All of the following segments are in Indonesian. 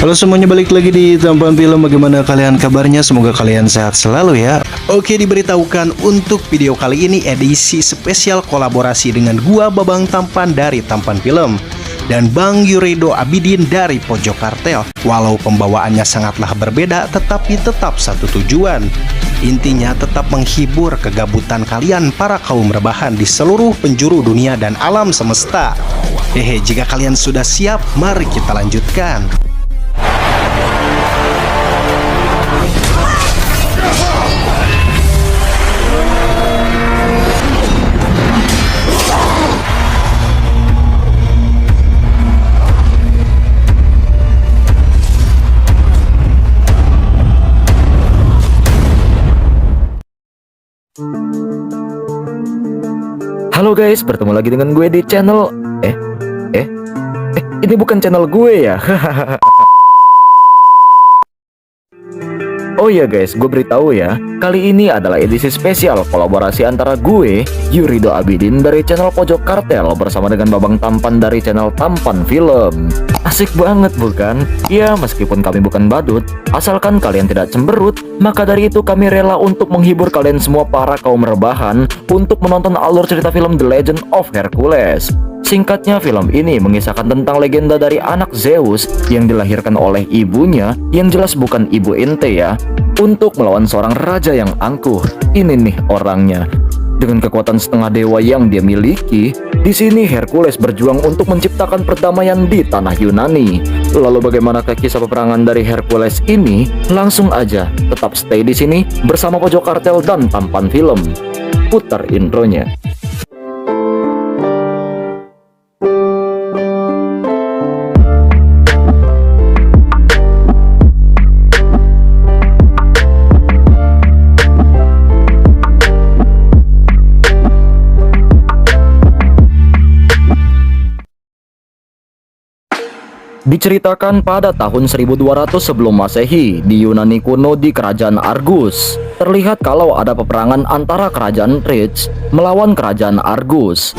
Halo semuanya, balik lagi di Tampan Film. Bagaimana kalian kabarnya? Semoga kalian sehat selalu ya. Oke, diberitahukan untuk video kali ini edisi spesial kolaborasi dengan gua Babang Tampan dari Tampan Film dan Bang Yurido Abidin dari Pojok Kartel. Walau pembawaannya sangatlah berbeda, tetapi tetap satu tujuan. Intinya tetap menghibur kegabutan kalian para kaum rebahan di seluruh penjuru dunia dan alam semesta. Jika kalian sudah siap, mari kita lanjutkan. Halo guys, bertemu lagi dengan gue di channel ini bukan channel gue ya. Oh iya guys, gue beritahu ya, kali ini adalah edisi spesial kolaborasi antara gue, Yurido Abidin dari channel Pojok Kartel bersama dengan Babang Tampan dari channel Tampan Film. Asik banget bukan? Ya, meskipun kami bukan badut, asalkan kalian tidak cemberut, maka dari itu kami rela untuk menghibur kalian semua para kaum rebahan untuk menonton alur cerita film The Legend of Hercules. Singkatnya, film ini mengisahkan tentang legenda dari anak Zeus yang dilahirkan oleh ibunya, yang jelas bukan ibu ente ya, untuk melawan seorang raja yang angkuh. Ini nih orangnya. Dengan kekuatan setengah dewa yang dia miliki, di sini Hercules berjuang untuk menciptakan perdamaian di tanah Yunani. Lalu bagaimanakah kisah peperangan dari Hercules ini? Langsung aja, tetap stay di sini bersama Pojok Kartel dan Tampan Film. Putar intronya. Diceritakan pada tahun 1200 sebelum Masehi di Yunani kuno di kerajaan Argus. Terlihat kalau ada peperangan antara kerajaan Thrace melawan kerajaan Argus.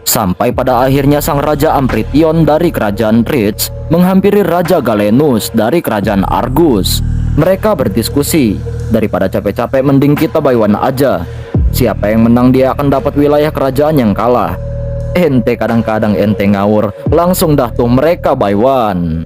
Sampai pada akhirnya sang Raja Amphrition dari kerajaan Thrace menghampiri Raja Galenus dari kerajaan Argus. Mereka berdiskusi, daripada capek-capek mending kita buy one aja. Siapa yang menang dia akan dapat wilayah kerajaan yang kalah. Ente kadang-kadang ente ngawur, langsung dah tuh mereka buy one.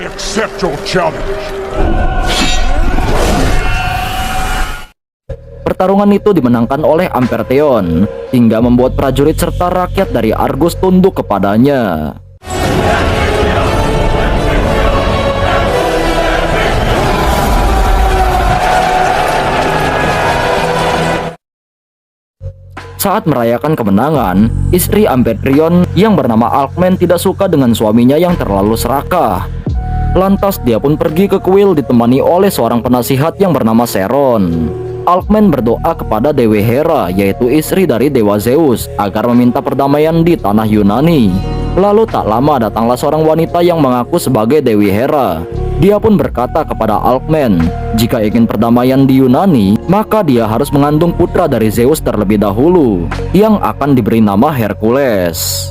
Accept your challenge. Pertarungan itu dimenangkan oleh Amphrition hingga membuat prajurit serta rakyat dari Argus tunduk kepadanya. Saat merayakan kemenangan, istri Amphrition yang bernama Alcmene tidak suka dengan suaminya yang terlalu serakah. Lantas dia pun pergi ke kuil ditemani oleh seorang penasihat yang bernama Seron. Alcmene berdoa kepada Dewi Hera, yaitu istri dari Dewa Zeus, agar meminta perdamaian di tanah Yunani. Lalu tak lama datanglah seorang wanita yang mengaku sebagai Dewi Hera. Dia pun berkata kepada Alcmene, jika ingin perdamaian di Yunani, maka dia harus mengandung putra dari Zeus terlebih dahulu, yang akan diberi nama Hercules.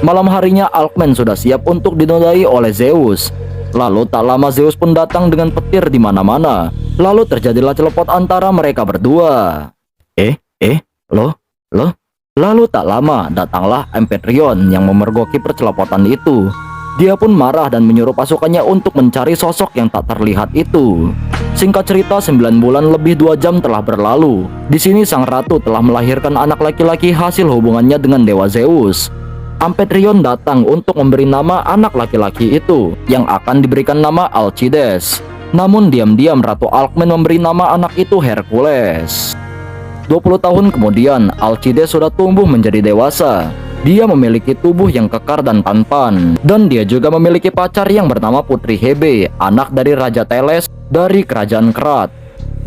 Malam harinya Alcmene sudah siap untuk dinodai oleh Zeus. Lalu tak lama Zeus pun datang dengan petir di mana-mana. Lalu terjadilah celepot antara mereka berdua. Lalu tak lama datanglah Amphrition yang memergoki percelepotan itu. Dia pun marah dan menyuruh pasukannya untuk mencari sosok yang tak terlihat itu. Singkat cerita, 9 bulan lebih 2 jam telah berlalu. Di sini sang ratu telah melahirkan anak laki-laki hasil hubungannya dengan Dewa Zeus. Amphrition datang untuk memberi nama anak laki-laki itu, yang akan diberikan nama Alcides. Namun diam-diam Ratu Alcmene memberi nama anak itu Hercules. 20 tahun kemudian, Alcides sudah tumbuh menjadi dewasa. Dia memiliki tubuh yang kekar dan tampan, dan dia juga memiliki pacar yang bernama Putri Hebe, anak dari Raja Teles dari kerajaan Krat.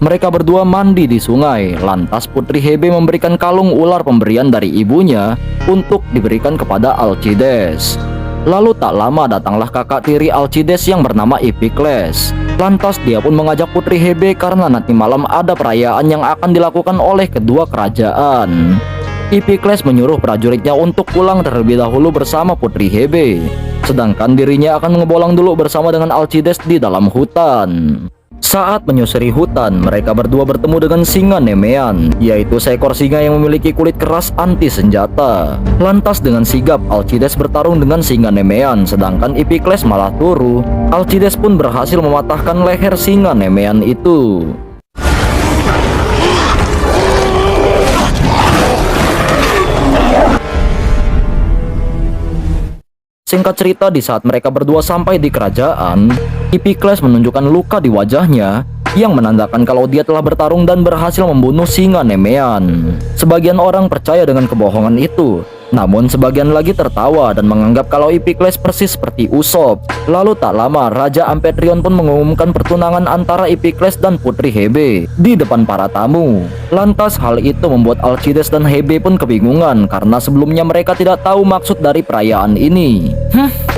Mereka berdua mandi di sungai. Lantas Putri Hebe memberikan kalung ular pemberian dari ibunya untuk diberikan kepada Alcides. Lalu tak lama datanglah kakak tiri Alcides yang bernama Iphicles. Lantas dia pun mengajak Putri Hebe karena nanti malam ada perayaan yang akan dilakukan oleh kedua kerajaan. Iphicles menyuruh prajuritnya untuk pulang terlebih dahulu bersama Putri Hebe, sedangkan dirinya akan ngebolang dulu bersama dengan Alcides di dalam hutan. Saat menyusuri hutan, mereka berdua bertemu dengan singa Nemean, yaitu seekor singa yang memiliki kulit keras anti senjata. Lantas dengan sigap, Alcides bertarung dengan singa Nemean, sedangkan Iphicles malah turu. Alcides pun berhasil mematahkan leher singa Nemean itu. Singkat cerita, di saat mereka berdua sampai di kerajaan, Iphicles menunjukkan luka di wajahnya yang menandakan kalau dia telah bertarung dan berhasil membunuh singa Nemean. Sebagian orang percaya dengan kebohongan itu, namun sebagian lagi tertawa dan menganggap kalau Iphicles persis seperti Usop. Lalu tak lama, Raja Amphitryon pun mengumumkan pertunangan antara Iphicles dan Putri Hebe di depan para tamu. Lantas hal itu membuat Alcides dan Hebe pun kebingungan karena sebelumnya mereka tidak tahu maksud dari perayaan ini.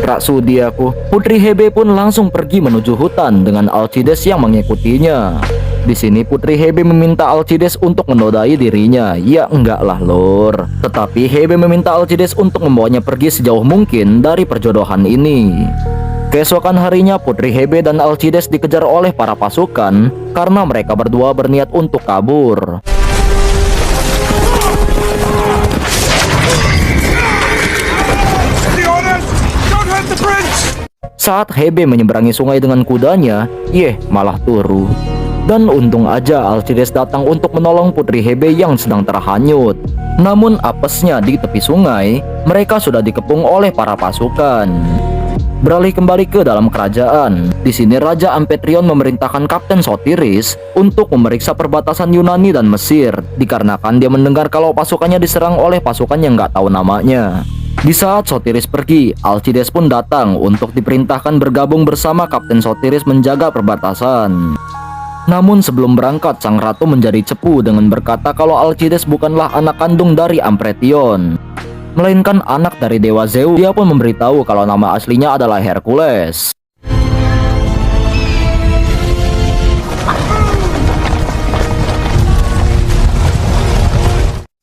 Tak sudi aku. Putri Hebe pun langsung pergi menuju hutan dengan Alcides yang mengikutinya. Di sini Putri Hebe meminta Alcides untuk menodai dirinya. Ya enggak lah lor. Tetapi Hebe meminta Alcides untuk membawanya pergi sejauh mungkin dari perjodohan ini. Keesokan harinya Putri Hebe dan Alcides dikejar oleh para pasukan karena mereka berdua berniat untuk kabur. Saat Hebe menyeberangi sungai dengan kudanya, malah turu. Dan untung aja Alcides datang untuk menolong Putri Hebe yang sedang terhanyut. Namun apesnya di tepi sungai, mereka sudah dikepung oleh para pasukan. Beralih kembali ke dalam kerajaan. Di sini Raja Amphitryon memerintahkan Kapten Sotiris untuk memeriksa perbatasan Yunani dan Mesir, dikarenakan dia mendengar kalau pasukannya diserang oleh pasukan yang nggak tahu namanya. Di saat Sotiris pergi, Alcides pun datang untuk diperintahkan bergabung bersama Kapten Sotiris menjaga perbatasan. Namun sebelum berangkat, sang ratu menjadi cepu dengan berkata kalau Alcides bukanlah anak kandung dari Amphitryon, melainkan anak dari dewa Zeus. Dia pun memberitahu kalau nama aslinya adalah Hercules.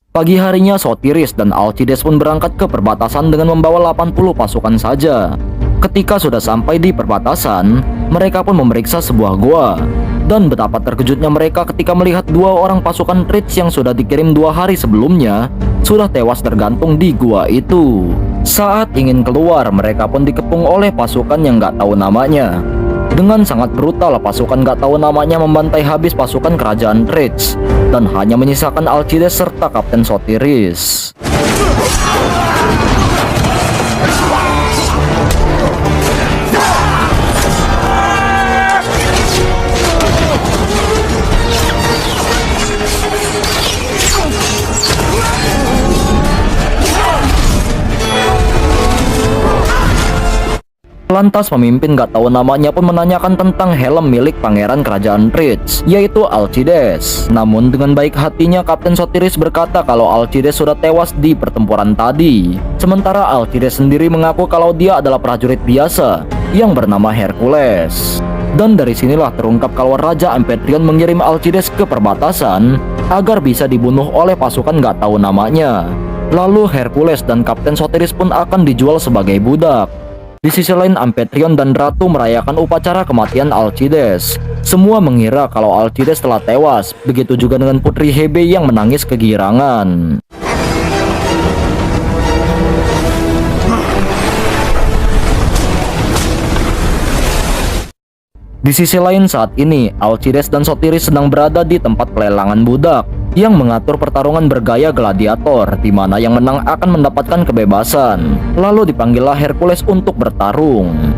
Pagi harinya Sotiris dan Alcides pun berangkat ke perbatasan dengan membawa 80 pasukan saja. Ketika sudah sampai di perbatasan, mereka pun memeriksa sebuah gua. Dan betapa terkejutnya mereka ketika melihat 2 orang pasukan Trits yang sudah dikirim 2 hari sebelumnya sudah tewas tergantung di gua itu. Saat ingin keluar, mereka pun dikepung oleh pasukan yang gak tahu namanya. Dengan sangat brutal, pasukan gak tahu namanya membantai habis pasukan kerajaan Trits dan hanya menyisakan Alcides serta Kapten Sotiris. Lantas pemimpin gak tahu namanya pun menanyakan tentang helm milik pangeran kerajaan Trits, yaitu Alcides. Namun dengan baik hatinya Kapten Sotiris berkata kalau Alcides sudah tewas di pertempuran tadi. Sementara Alcides sendiri mengaku kalau dia adalah prajurit biasa yang bernama Hercules. Dan dari sinilah terungkap kalau Raja Amphitryon mengirim Alcides ke perbatasan agar bisa dibunuh oleh pasukan gak tahu namanya. Lalu Hercules dan Kapten Sotiris pun akan dijual sebagai budak. Di sisi lain, Amphitryon dan Ratu merayakan upacara kematian Alcides. Semua mengira kalau Alcides telah tewas, begitu juga dengan Putri Hebe yang menangis kegirangan. Di sisi lain saat ini, Alcides dan Sotiris sedang berada di tempat pelelangan budak yang mengatur pertarungan bergaya gladiator, di mana yang menang akan mendapatkan kebebasan. Lalu dipanggillah Hercules untuk bertarung.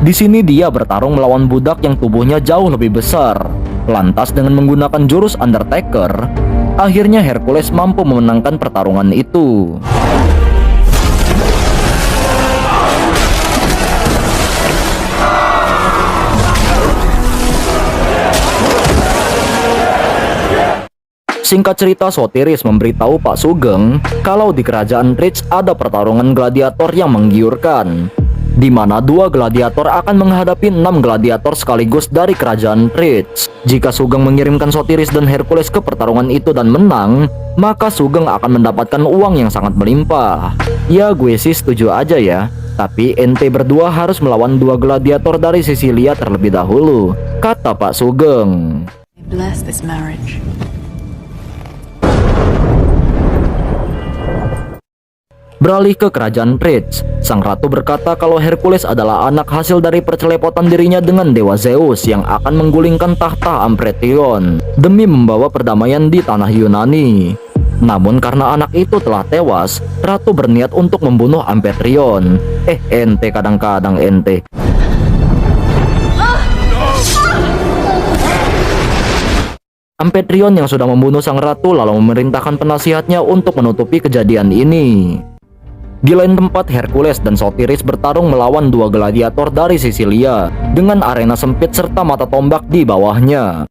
Di sini dia bertarung melawan budak yang tubuhnya jauh lebih besar. Lantas dengan menggunakan jurus Undertaker, akhirnya Hercules mampu memenangkan pertarungan itu. Singkat cerita, Sotiris memberitahu Pak Sugeng kalau di kerajaan Rich ada pertarungan gladiator yang menggiurkan, di mana 2 gladiator akan menghadapi 6 gladiator sekaligus dari kerajaan Rich. Jika Sugeng mengirimkan Sotiris dan Hercules ke pertarungan itu dan menang, maka Sugeng akan mendapatkan uang yang sangat melimpah. Ya gue sih setuju aja ya, tapi ente berdua harus melawan 2 gladiator dari Sisilia terlebih dahulu, kata Pak Sugeng. Bless this marriage. Beralih ke kerajaan Rich, sang ratu berkata kalau Hercules adalah anak hasil dari percelepotan dirinya dengan dewa Zeus yang akan menggulingkan tahta Amphitryon demi membawa perdamaian di tanah Yunani. Namun karena anak itu telah tewas, ratu berniat untuk membunuh Amphitryon. Ente kadang-kadang ente. Amphitryon yang sudah membunuh sang ratu lalu memerintahkan penasihatnya untuk menutupi kejadian ini. Di lain tempat, Hercules dan Sotiris bertarung melawan 2 gladiator dari Sisilia dengan arena sempit serta mata tombak di bawahnya.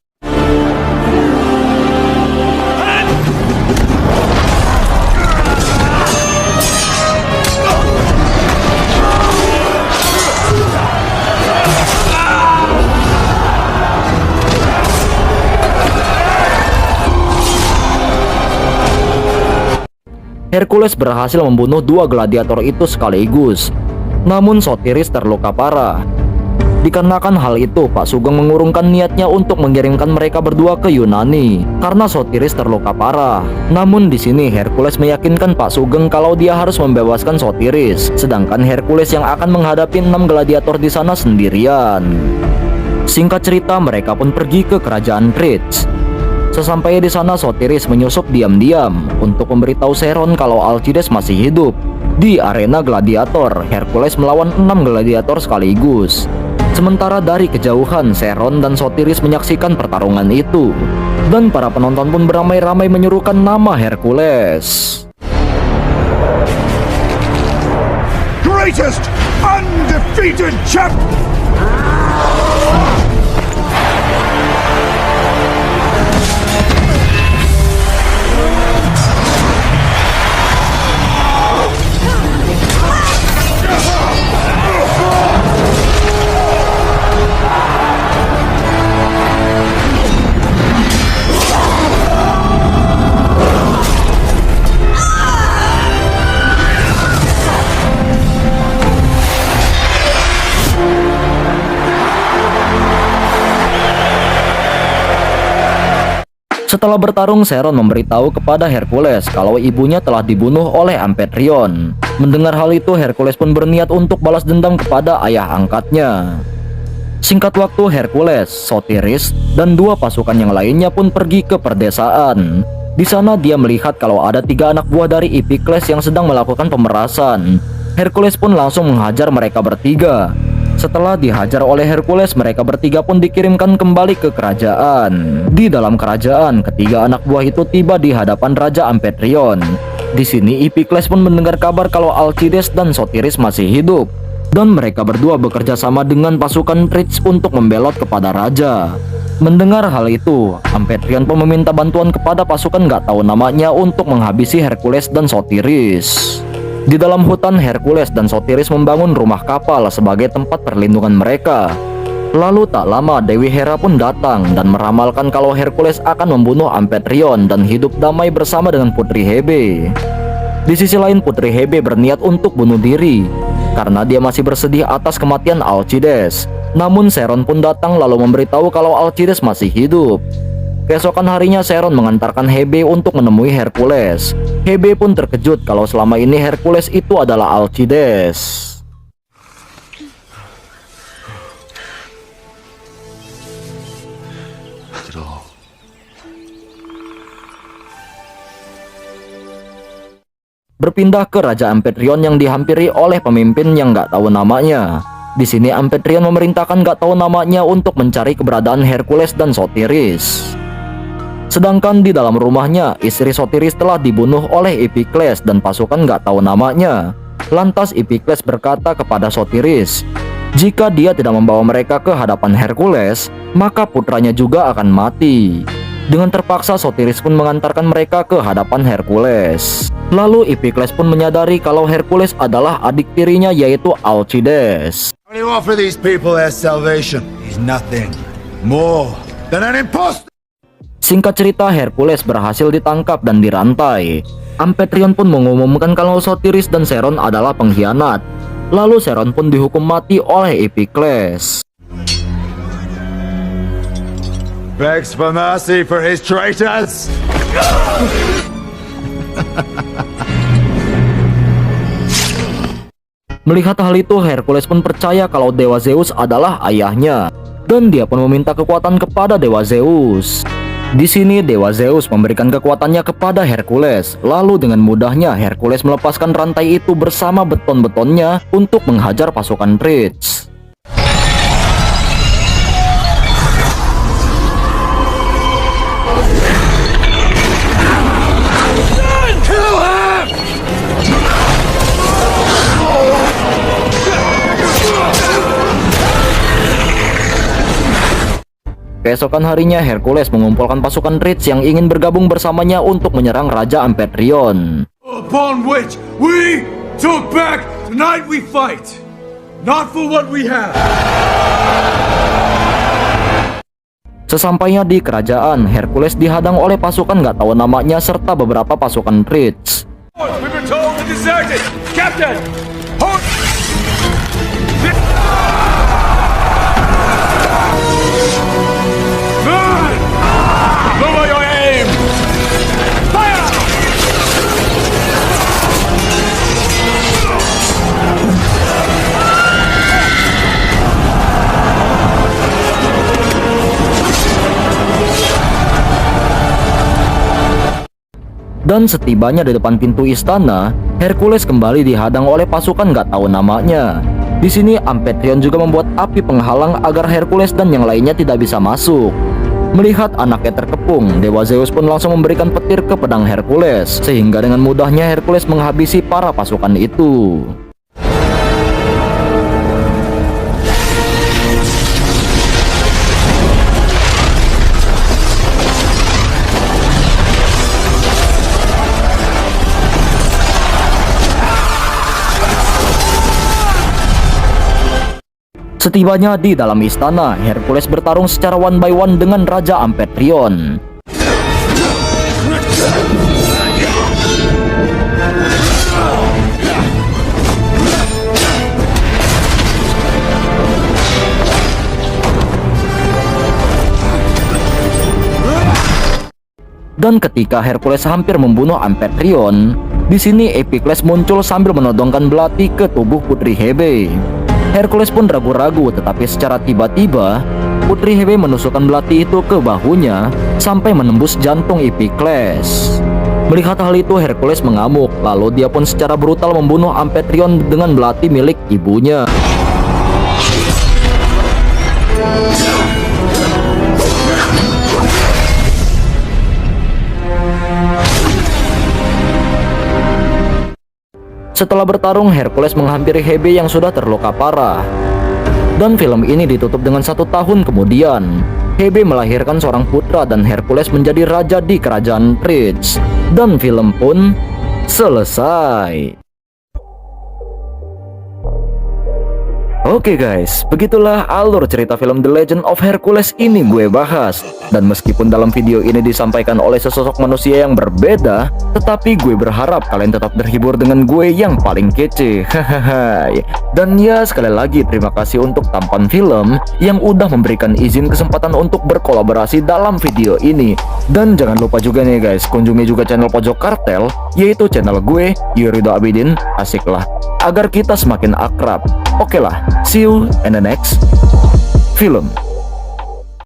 Hercules berhasil membunuh 2 gladiator itu sekaligus. Namun Sotiris terluka parah. Dikarenakan hal itu, Pak Sugeng mengurungkan niatnya untuk mengirimkan mereka berdua ke Yunani karena Sotiris terluka parah. Namun di sini Hercules meyakinkan Pak Sugeng kalau dia harus membebaskan Sotiris, sedangkan Hercules yang akan menghadapi 6 gladiator di sana sendirian. Singkat cerita, mereka pun pergi ke kerajaan Rich. Sesampainya di sana, Sotiris menyusup diam-diam untuk memberitahu Seron kalau Alcides masih hidup. Di arena gladiator, Hercules melawan 6 gladiator sekaligus. Sementara dari kejauhan, Seron dan Sotiris menyaksikan pertarungan itu. Dan para penonton pun beramai-ramai menyerukan nama Hercules. Greatest undefeated champion! Setelah bertarung, Seron memberitahu kepada Hercules kalau ibunya telah dibunuh oleh Amphitryon. Mendengar hal itu, Hercules pun berniat untuk balas dendam kepada ayah angkatnya. Singkat waktu, Hercules, Sotiris, dan 2 pasukan yang lainnya pun pergi ke perdesaan. Di sana dia melihat kalau ada 3 anak buah dari Iphicles yang sedang melakukan pemerasan. Hercules pun langsung menghajar mereka bertiga. Setelah dihajar oleh Hercules, mereka bertiga pun dikirimkan kembali ke kerajaan. Di dalam kerajaan, ketiga anak buah itu tiba di hadapan Raja Amphitryon. Di sini Iphicles pun mendengar kabar kalau Alcides dan Sotiris masih hidup, dan mereka berdua bekerja sama dengan pasukan Rich untuk membelot kepada raja. Mendengar hal itu, Amphitryon pun meminta bantuan kepada pasukan gak tahu namanya untuk menghabisi Hercules dan Sotiris. Di dalam hutan, Hercules dan Sotiris membangun rumah kapal sebagai tempat perlindungan mereka. Lalu tak lama Dewi Hera pun datang dan meramalkan kalau Hercules akan membunuh Amphitryon dan hidup damai bersama dengan Putri Hebe. Di sisi lain, Putri Hebe berniat untuk bunuh diri karena dia masih bersedih atas kematian Alcides. Namun Seron pun datang lalu memberitahu kalau Alcides masih hidup. Keesokan harinya, Seron mengantarkan Hebe untuk menemui Hercules. Hebe pun terkejut kalau selama ini Hercules itu adalah Alcides. Berpindah ke Raja Amphitryon yang dihampiri oleh pemimpin yang gak tahu namanya. Di sini Amphitryon memerintahkan gak tahu namanya untuk mencari keberadaan Hercules dan Sotiris. Sedangkan di dalam rumahnya, istri Sotiris telah dibunuh oleh Iphicles dan pasukan gak tahu namanya. Lantas Iphicles berkata kepada Sotiris, jika dia tidak membawa mereka ke hadapan Hercules, maka putranya juga akan mati. Dengan terpaksa Sotiris pun mengantarkan mereka ke hadapan Hercules. Lalu Epicles pun menyadari kalau Hercules adalah adik tirinya yaitu Alcides. When you offer these people their salvation, he's nothing more than an imposter. Singkat cerita, Hercules berhasil ditangkap dan dirantai. Amphitryon pun mengumumkan kalau Sotiris dan Seron adalah pengkhianat. Lalu Seron pun dihukum mati oleh Epicles. Begs for mercy for his traitors. Melihat hal itu, Hercules pun percaya kalau Dewa Zeus adalah ayahnya, dan dia pun meminta kekuatan kepada Dewa Zeus. Di sini Dewa Zeus memberikan kekuatannya kepada Hercules. Lalu dengan mudahnya Hercules melepaskan rantai itu bersama beton-betonnya untuk menghajar pasukan Threads. Keesokan harinya, Hercules mengumpulkan pasukan Threads yang ingin bergabung bersamanya untuk menyerang Raja Amphitryon. Upon which we took back, tonight we fight, not for what we have. Sesampainya di kerajaan, Hercules dihadang oleh pasukan gak tahu namanya serta beberapa pasukan Threads. We were told to desert it. Captain! Hold! Good! Lower your aim! Fire! Dan setibanya di depan pintu istana, Hercules kembali dihadang oleh pasukan gak tahu namanya. Di sini Amphitryon juga membuat api penghalang agar Hercules dan yang lainnya tidak bisa masuk. Melihat anaknya terkepung, Dewa Zeus pun langsung memberikan petir ke pedang Hercules, sehingga dengan mudahnya Hercules menghabisi para pasukan itu. Setibanya di dalam istana, Hercules bertarung secara one by one dengan Raja Amphitryon. Dan ketika Hercules hampir membunuh Amphitryon, di sini Epicles muncul sambil menodongkan belati ke tubuh Putri Hebe. Hercules pun ragu-ragu, tetapi secara tiba-tiba Putri Hebe menusukkan belati itu ke bahunya sampai menembus jantung Epicles. Melihat hal itu, Hercules mengamuk, lalu dia pun secara brutal membunuh Amphitryon dengan belati milik ibunya. Setelah bertarung, Hercules menghampiri Hebe yang sudah terluka parah. Dan film ini ditutup dengan 1 tahun kemudian. Hebe melahirkan seorang putra dan Hercules menjadi raja di kerajaan Threads. Dan film pun selesai. Oke guys, begitulah alur cerita film The Legend of Hercules ini gue bahas. Dan meskipun dalam video ini disampaikan oleh sesosok manusia yang berbeda, tetapi gue berharap kalian tetap terhibur dengan gue yang paling kece. Hahaha. Dan ya, sekali lagi terima kasih untuk Tampan Film yang udah memberikan izin kesempatan untuk berkolaborasi dalam video ini. Dan jangan lupa juga nih guys, kunjungi juga channel Pojok Kartel, yaitu channel gue, Yurido Abidin, asiklah, agar kita semakin akrab. Oke lah, see you in the next film.